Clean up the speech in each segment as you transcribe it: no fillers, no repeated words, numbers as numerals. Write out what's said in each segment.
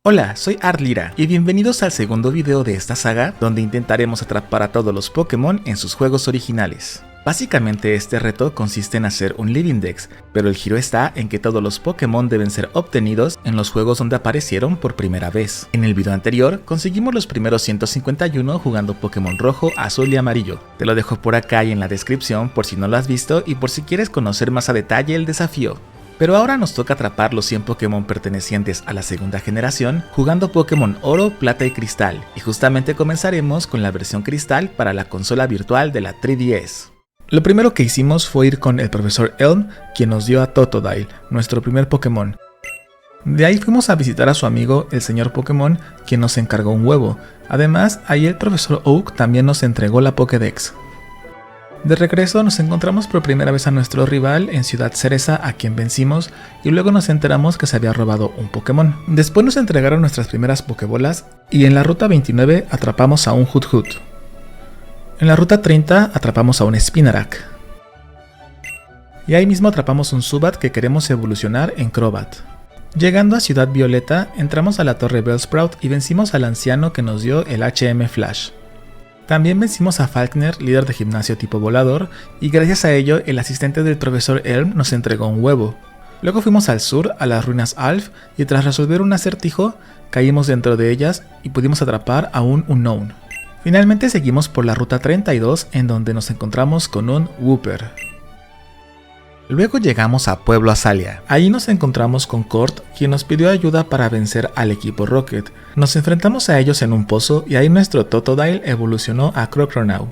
Hola, soy Artlira y bienvenidos al segundo video de esta saga donde intentaremos atrapar a todos los Pokémon en sus juegos originales. Básicamente este reto consiste en hacer un Living Dex, pero el giro está en que todos los Pokémon deben ser obtenidos en los juegos donde aparecieron por primera vez. En el video anterior conseguimos los primeros 151 jugando Pokémon rojo, azul y amarillo. Te lo dejo por acá y en la descripción por si no lo has visto y por si quieres conocer más a detalle el desafío. Pero ahora nos toca atrapar los 100 Pokémon pertenecientes a la segunda generación jugando Pokémon Oro, Plata y Cristal, y justamente comenzaremos con la versión Cristal para la consola virtual de la 3DS. Lo primero que hicimos fue ir con el Profesor Elm, quien nos dio a Totodile, nuestro primer Pokémon. De ahí fuimos a visitar a su amigo el señor Pokémon, quien nos encargó un huevo. Además, ahí el Profesor Oak también nos entregó la Pokédex. De regreso nos encontramos por primera vez a nuestro rival en Ciudad Cereza, a quien vencimos, y luego nos enteramos que se había robado un Pokémon. Después nos entregaron nuestras primeras Pokébolas y en la ruta 29 atrapamos a un Hoothoot. En la ruta 30 atrapamos a un Spinarak. Y ahí mismo atrapamos un Zubat que queremos evolucionar en Crobat. Llegando a Ciudad Violeta, entramos a la Torre Bellsprout y vencimos al anciano que nos dio el HM Flash. También vencimos a Falkner, líder de gimnasio tipo volador, y gracias a ello el asistente del profesor Elm nos entregó un huevo. Luego fuimos al sur, a las ruinas Alf, y tras resolver un acertijo, caímos dentro de ellas y pudimos atrapar a un Unknown. Finalmente seguimos por la ruta 32, en donde nos encontramos con un Wooper. Luego llegamos a Pueblo Azalea. Ahí nos encontramos con Kort, quien nos pidió ayuda para vencer al equipo Rocket. Nos enfrentamos a ellos en un pozo y ahí nuestro Totodile evolucionó a Croconaw.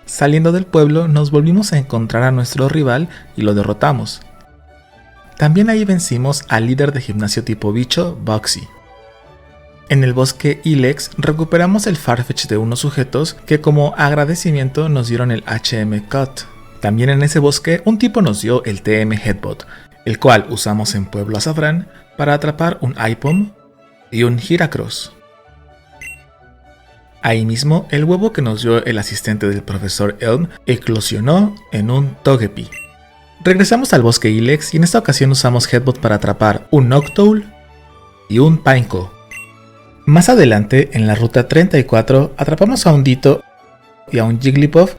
Saliendo del pueblo nos volvimos a encontrar a nuestro rival y lo derrotamos. También ahí vencimos al líder de gimnasio tipo bicho, Boxy. En el bosque Ilex recuperamos el Farfetch de unos sujetos que como agradecimiento nos dieron el HM Cut. También en ese bosque un tipo nos dio el TM Headbutt, el cual usamos en Pueblo Azafrán para atrapar un Aipom y un Heracross. Ahí mismo el huevo que nos dio el asistente del profesor Elm eclosionó en un Togepi. Regresamos al bosque Ilex y en esta ocasión usamos Headbutt para atrapar un Noctowl y un Pineco. Más adelante en la ruta 34 atrapamos a un Ditto y a un Jigglypuff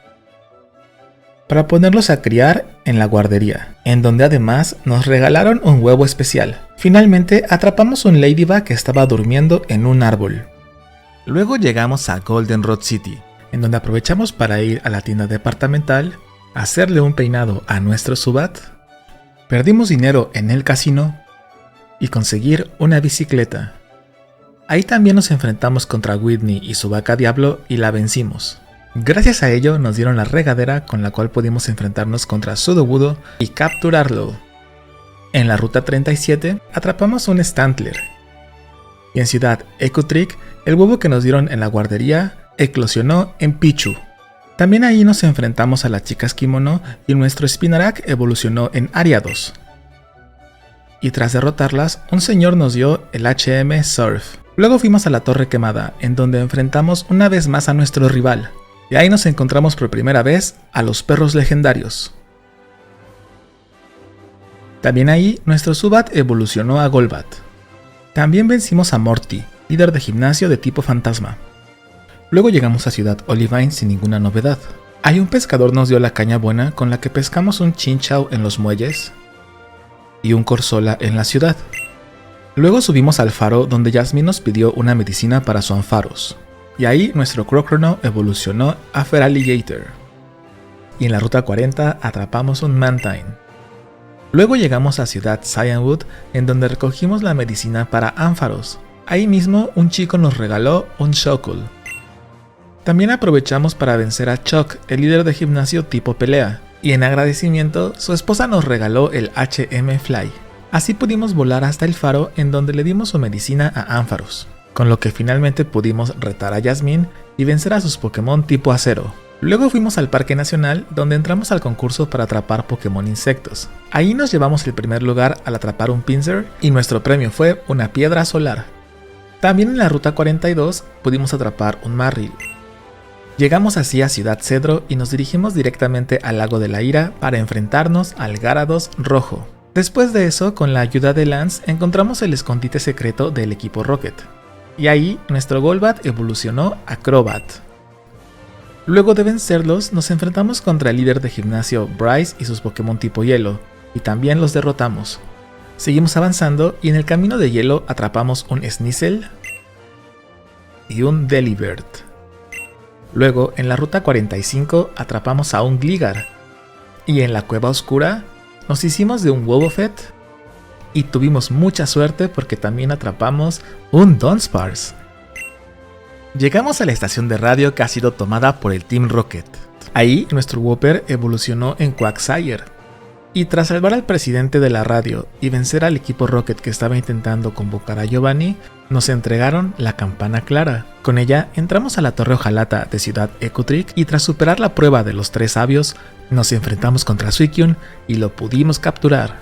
para ponerlos a criar en la guardería, en donde además nos regalaron un huevo especial. Finalmente atrapamos un Ladybug que estaba durmiendo en un árbol. Luego llegamos a Goldenrod City, en donde aprovechamos para ir a la tienda departamental, hacerle un peinado a nuestro Zubat, perdimos dinero en el casino y conseguir una bicicleta. Ahí también nos enfrentamos contra Whitney y su vaca Diablo y la vencimos. Gracias a ello nos dieron la regadera con la cual pudimos enfrentarnos contra Sudowoodo y capturarlo. En la ruta 37 atrapamos un Stantler. Y en Ciudad Ecotric, el huevo que nos dieron en la guardería eclosionó en Pichu. También ahí nos enfrentamos a las chicas Kimono y nuestro Spinarak evolucionó en Ariados. Y tras derrotarlas, un señor nos dio el HM Surf. Luego fuimos a la Torre Quemada, en donde enfrentamos una vez más a nuestro rival. Y ahí nos encontramos por primera vez a los perros legendarios. También ahí nuestro Zubat evolucionó a Golbat. También vencimos a Morty, líder de gimnasio de tipo fantasma. Luego llegamos a Ciudad Olivine sin ninguna novedad. Ahí un pescador nos dio la caña buena con la que pescamos un Chinchou en los muelles y un Corsola en la ciudad. Luego subimos al faro donde Jasmine nos pidió una medicina para su Ampharos. Y ahí nuestro Croconaw evolucionó a Feraligatr. Y en la ruta 40 atrapamos un Mantine. Luego llegamos a Ciudad Cyanwood, en donde recogimos la medicina para Ampharos. Ahí mismo un chico nos regaló un Shuckle. También aprovechamos para vencer a Chuck, el líder de gimnasio tipo pelea. Y en agradecimiento, su esposa nos regaló el HM Fly. Así pudimos volar hasta el faro en donde le dimos su medicina a Ampharos, con lo que finalmente pudimos retar a Jasmine y vencer a sus Pokémon tipo acero. Luego fuimos al Parque Nacional, donde entramos al concurso para atrapar Pokémon insectos. Ahí nos llevamos el primer lugar al atrapar un Pinsir y nuestro premio fue una piedra solar. También en la ruta 42 pudimos atrapar un Marrill. Llegamos así a Ciudad Cedro y nos dirigimos directamente al Lago de la Ira para enfrentarnos al Gyarados rojo. Después de eso, con la ayuda de Lance, encontramos el escondite secreto del equipo Rocket. Y ahí, nuestro Golbat evolucionó a Crobat. Luego de vencerlos, nos enfrentamos contra el líder de gimnasio Bryce y sus Pokémon tipo hielo, y también los derrotamos. Seguimos avanzando y en el camino de hielo atrapamos un Sneasel y un Delibird. Luego, en la ruta 45, atrapamos a un Gligar. Y en la cueva oscura, nos hicimos de un Wobbuffet y tuvimos mucha suerte porque también atrapamos un Dunsparce. Llegamos a la estación de radio que ha sido tomada por el Team Rocket. Ahí nuestro Whopper evolucionó en Quagsire. Y tras salvar al presidente de la radio y vencer al equipo Rocket que estaba intentando convocar a Giovanni, nos entregaron la campana clara. Con ella entramos a la Torre Hojalata de Ciudad Ecruteak y tras superar la prueba de los 3 sabios, nos enfrentamos contra Suicune y lo pudimos capturar.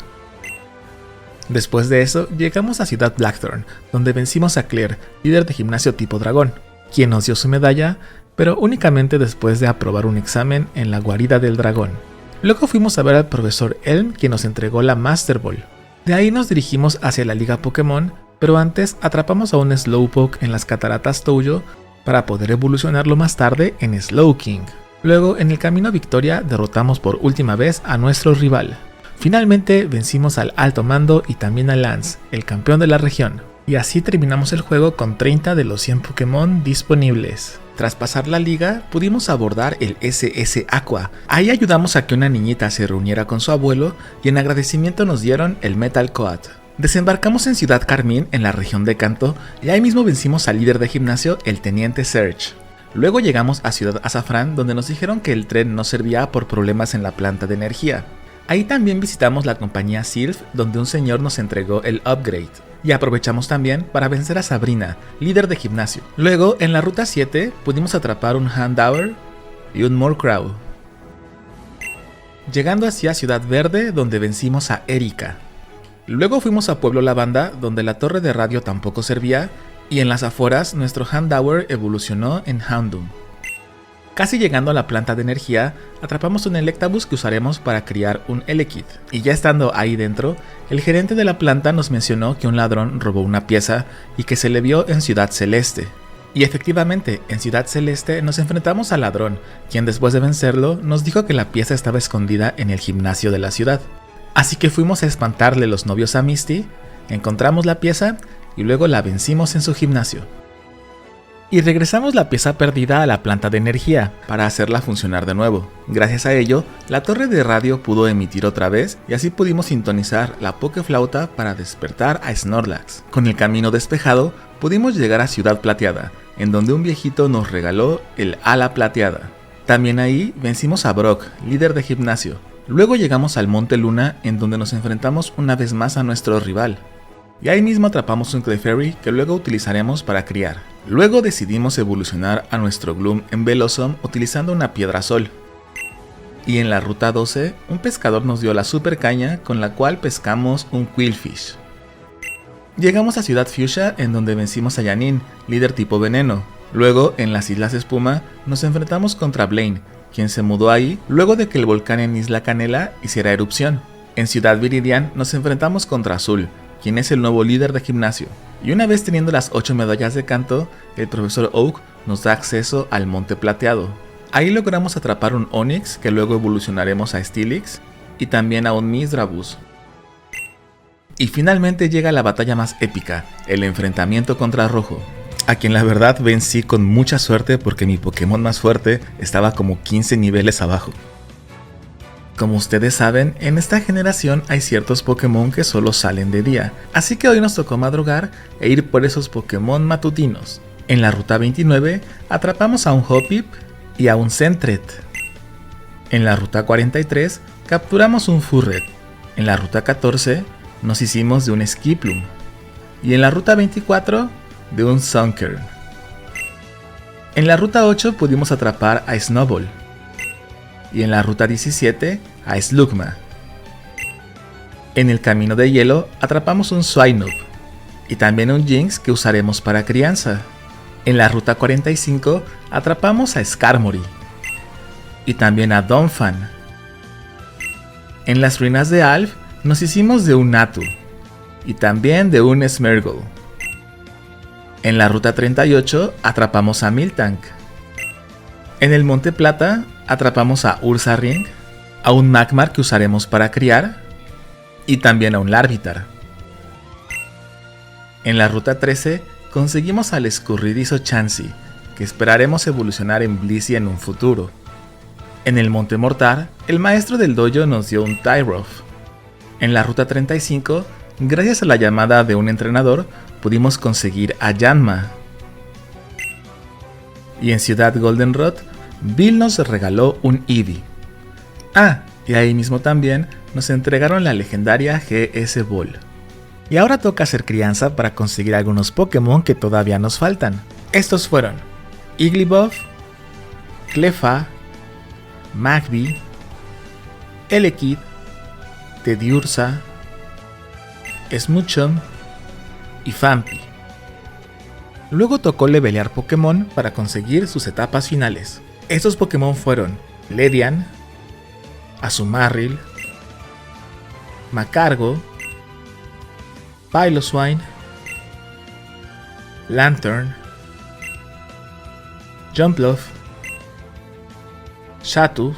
Después de eso, llegamos a Ciudad Blackthorn, donde vencimos a Claire, líder de gimnasio tipo dragón, quien nos dio su medalla, pero únicamente después de aprobar un examen en la guarida del dragón. Luego fuimos a ver al profesor Elm, quien nos entregó la Master Ball. De ahí nos dirigimos hacia la Liga Pokémon, pero antes atrapamos a un Slowpoke en las cataratas Touyo para poder evolucionarlo más tarde en Slowking. Luego, en el camino a Victoria, derrotamos por última vez a nuestro rival. Finalmente vencimos al Alto Mando y también a Lance, el campeón de la región. Y así terminamos el juego con 30 de los 100 Pokémon disponibles. Tras pasar la liga, pudimos abordar el SS Aqua. Ahí ayudamos a que una niñita se reuniera con su abuelo y en agradecimiento nos dieron el Metal Coat. Desembarcamos en Ciudad Carmín, en la región de Kanto, y ahí mismo vencimos al líder de gimnasio, el Teniente Serge. Luego llegamos a Ciudad Azafrán, donde nos dijeron que el tren no servía por problemas en la planta de energía. Ahí también visitamos la compañía Sylph, donde un señor nos entregó el upgrade. Y aprovechamos también para vencer a Sabrina, líder de gimnasio. Luego, en la ruta 7, pudimos atrapar un Houndour y un Murkrow. Llegando hacia Ciudad Verde, donde vencimos a Erika. Luego fuimos a Pueblo Lavanda, donde la torre de radio tampoco servía, y en las afueras nuestro Houndour evolucionó en Houndoom. Casi llegando a la planta de energía, atrapamos un Electabuzz que usaremos para criar un Elekid. Y ya estando ahí dentro, el gerente de la planta nos mencionó que un ladrón robó una pieza y que se le vio en Ciudad Celeste. Y efectivamente, en Ciudad Celeste nos enfrentamos al ladrón, quien después de vencerlo nos dijo que la pieza estaba escondida en el gimnasio de la ciudad. Así que fuimos a espantarle los novios a Misty, encontramos la pieza y luego la vencimos en su gimnasio. Y regresamos la pieza perdida a la planta de energía para hacerla funcionar de nuevo. Gracias a ello, la torre de radio pudo emitir otra vez y así pudimos sintonizar la Pokeflauta para despertar a Snorlax. Con el camino despejado, pudimos llegar a Ciudad Plateada, en donde un viejito nos regaló el ala plateada. También ahí vencimos a Brock, líder de gimnasio. Luego llegamos al Monte Luna, en donde nos enfrentamos una vez más a nuestro rival. Y ahí mismo atrapamos un Clefairy que luego utilizaremos para criar. Luego decidimos evolucionar a nuestro Gloom en Velosom utilizando una piedra sol. Y en la ruta 12, un pescador nos dio la super caña con la cual pescamos un Quillfish. Llegamos a Ciudad Fuchsia, en donde vencimos a Janine, líder tipo veneno. Luego, en las Islas Espuma, nos enfrentamos contra Blaine, quien se mudó ahí luego de que el volcán en Isla Canela hiciera erupción. En Ciudad Viridian nos enfrentamos contra Azul, quien es el nuevo líder de gimnasio. Y una vez teniendo las 8 medallas de canto, el profesor Oak nos da acceso al Monte Plateado. Ahí logramos atrapar un Onix que luego evolucionaremos a Steelix y también a un Misdreavus. Y finalmente llega la batalla más épica, el enfrentamiento contra Rojo, a quien la verdad vencí con mucha suerte porque mi Pokémon más fuerte estaba como 15 niveles abajo. Como ustedes saben, en esta generación hay ciertos Pokémon que solo salen de día, así que hoy nos tocó madrugar e ir por esos Pokémon matutinos. En la ruta 29 atrapamos a un Hoppip y a un Sentret. En la ruta 43 capturamos un Furret. En la ruta 14 nos hicimos de un Skiplum. Y en la ruta 24 de un Sunkern. En la ruta 8 pudimos atrapar a Snowball. Y en la ruta 17 a Slugma. En el camino de hielo atrapamos un Swinub y también un Jynx que usaremos para crianza. En la ruta 45 atrapamos a Skarmory y también a Donphan. En las ruinas de Alf nos hicimos de un Natu y también de un Smeargle. En la ruta 38 atrapamos a Miltank. En el Monte Plata atrapamos a Ursaring, a un Magmar que usaremos para criar y también a un Larvitar. En la ruta 13 conseguimos al escurridizo Chansey, que esperaremos evolucionar en Blissey en un futuro. En el Monte Mortar, el maestro del dojo nos dio un Tyroth. En la ruta 35, gracias a la llamada de un entrenador, pudimos conseguir a Yanma. Y en Ciudad Goldenrod, Bill nos regaló un Eevee. Ah, y ahí mismo también nos entregaron la legendaria GS Ball. Y ahora toca hacer crianza para conseguir algunos Pokémon que todavía nos faltan. Estos fueron Igglybuff, Cleffa, Magby, Elekid, Teddiursa, Smoochum y Fampi. Luego tocó levelear Pokémon para conseguir sus etapas finales. Estos Pokémon fueron Ledian, Azumarill, Macargo, Piloswine, Lantern, Jumpluff, Xatu,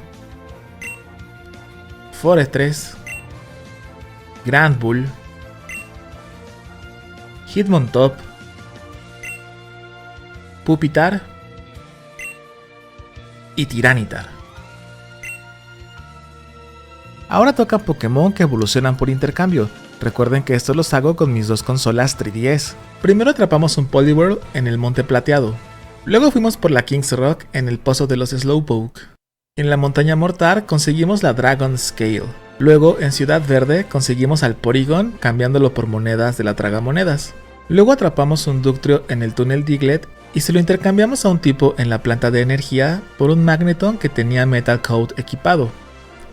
Forretress, Granbull, Hitmontop, Pupitar y Tiranitar. Ahora toca Pokémon que evolucionan por intercambio. Recuerden que esto los hago con mis dos consolas 3DS. Primero atrapamos un Poliwhirl en el Monte Plateado. Luego fuimos por la King's Rock en el Pozo de los Slowpoke. En la Montaña Mortar conseguimos la Dragon Scale. Luego en Ciudad Verde conseguimos al Porygon cambiándolo por monedas de la Tragamonedas. Luego atrapamos un Ductrio en el Túnel Diglett y se lo intercambiamos a un tipo en la planta de energía por un Magneton que tenía Metal Coat equipado.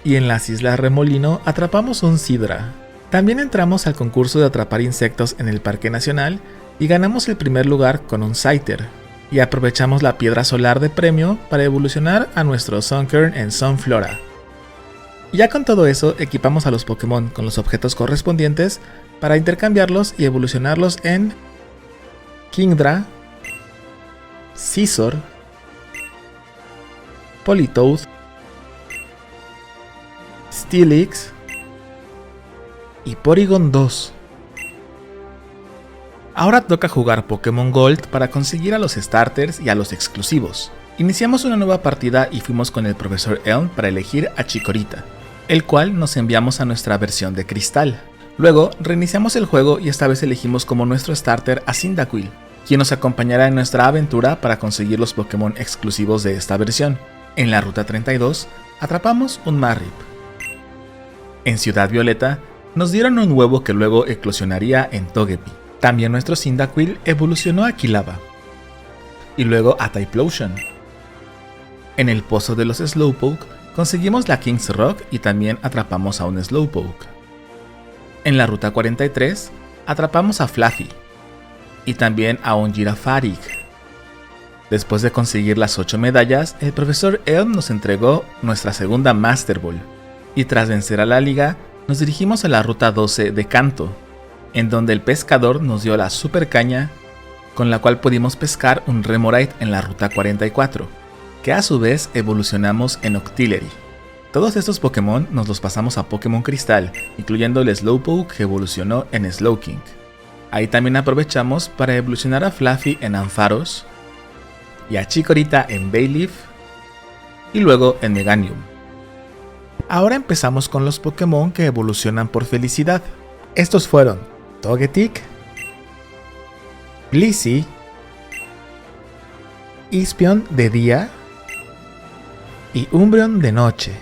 Y en las Islas Remolino atrapamos un Sidra. También entramos al concurso de atrapar insectos en el Parque Nacional y ganamos el primer lugar con un Scyther. Y aprovechamos la piedra solar de premio para evolucionar a nuestro Sunkern en Sunflora. Ya con todo eso equipamos a los Pokémon con los objetos correspondientes para intercambiarlos y evolucionarlos en Kingdra, Scizor, Politoed, Steelix y Porygon 2. Ahora toca jugar Pokémon Gold para conseguir a los starters y a los exclusivos. Iniciamos una nueva partida y fuimos con el Profesor Elm para elegir a Chikorita, el cual nos enviamos a nuestra versión de Cristal. Luego reiniciamos el juego y esta vez elegimos como nuestro starter a Cyndaquil, quien nos acompañará en nuestra aventura para conseguir los Pokémon exclusivos de esta versión. En la ruta 32 atrapamos un Marip. En Ciudad Violeta nos dieron un huevo que luego eclosionaría en Togepi. También nuestro Cyndaquil evolucionó a Quilava y luego a Typhlosion. En el Pozo de los Slowpoke conseguimos la King's Rock y también atrapamos a un Slowpoke. En la ruta 43 atrapamos a Fluffy y también a un Girafarig. Después de conseguir las 8 medallas, el Profesor Elm nos entregó nuestra segunda Master Ball. Y tras vencer a la liga, nos dirigimos a la ruta 12 de Kanto, en donde el pescador nos dio la super caña, con la cual pudimos pescar un Remoraid en la ruta 44, que a su vez evolucionamos en Octillery. Todos estos Pokémon nos los pasamos a Pokémon Cristal, incluyendo el Slowpoke que evolucionó en Slowking. Ahí también aprovechamos para evolucionar a Fluffy en Ampharos, y a Chikorita en Bayleaf, y luego en Meganium. Ahora empezamos con los Pokémon que evolucionan por felicidad. Estos fueron Togetic, Blissey, Ispion de día y Umbreon de noche.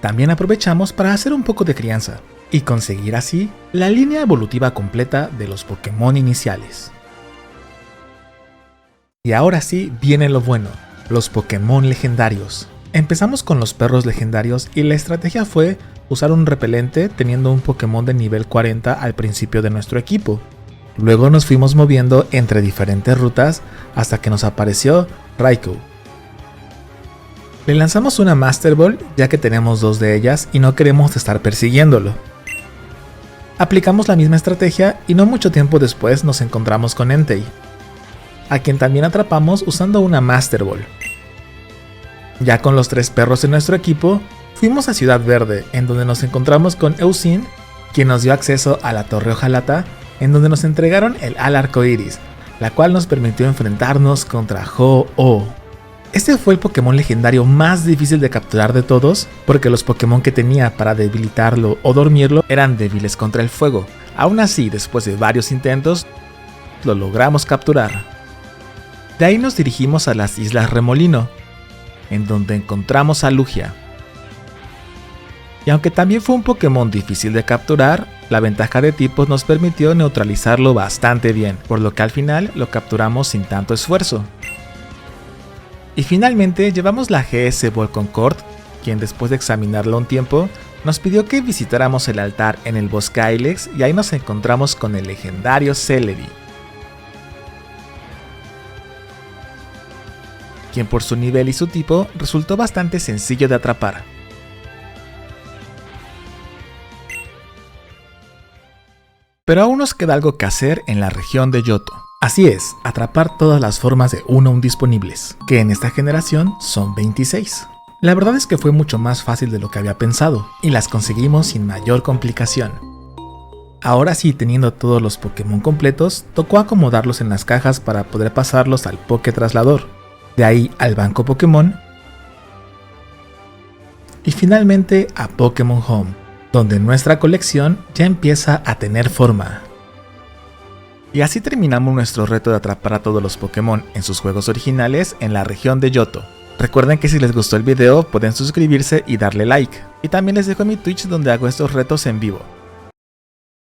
También aprovechamos para hacer un poco de crianza y conseguir así la línea evolutiva completa de los Pokémon iniciales. Y ahora sí viene lo bueno, los Pokémon legendarios. Empezamos con los perros legendarios y la estrategia fue usar un repelente teniendo un Pokémon de nivel 40 al principio de nuestro equipo. Luego nos fuimos moviendo entre diferentes rutas hasta que nos apareció Raikou. Le lanzamos una Master Ball ya que tenemos 2 de ellas y no queremos estar persiguiéndolo. Aplicamos la misma estrategia y no mucho tiempo después nos encontramos con Entei, a quien también atrapamos usando una Master Ball. Ya con los 3 perros en nuestro equipo, fuimos a Ciudad Verde, en donde nos encontramos con Eusin, quien nos dio acceso a la Torre Hojalata, en donde nos entregaron el Ala Arcoiris, la cual nos permitió enfrentarnos contra Ho-Oh. Este fue el Pokémon legendario más difícil de capturar de todos, porque los Pokémon que tenía para debilitarlo o dormirlo eran débiles contra el fuego. Aún así, después de varios intentos, lo logramos capturar. De ahí nos dirigimos a las Islas Remolino, en donde encontramos a Lugia. Y aunque también fue un Pokémon difícil de capturar, la ventaja de tipos nos permitió neutralizarlo bastante bien, por lo que al final lo capturamos sin tanto esfuerzo. Y finalmente llevamos la GS Volconcord, quien después de examinarlo un tiempo, nos pidió que visitáramos el altar en el bosque Ilex y ahí nos encontramos con el legendario Celebi, quien por su nivel y su tipo resultó bastante sencillo de atrapar. Pero aún nos queda algo que hacer en la región de Johto. Así es, atrapar todas las formas de Unown disponibles, que en esta generación son 26. La verdad es que fue mucho más fácil de lo que había pensado, y las conseguimos sin mayor complicación. Ahora sí, teniendo todos los Pokémon completos, tocó acomodarlos en las cajas para poder pasarlos al Poké Traslador, de ahí al Banco Pokémon, y finalmente a Pokémon Home, donde nuestra colección ya empieza a tener forma. Y así terminamos nuestro reto de atrapar a todos los Pokémon en sus juegos originales en la región de Johto. Recuerden que si les gustó el video pueden suscribirse y darle like. Y también les dejo mi Twitch donde hago estos retos en vivo.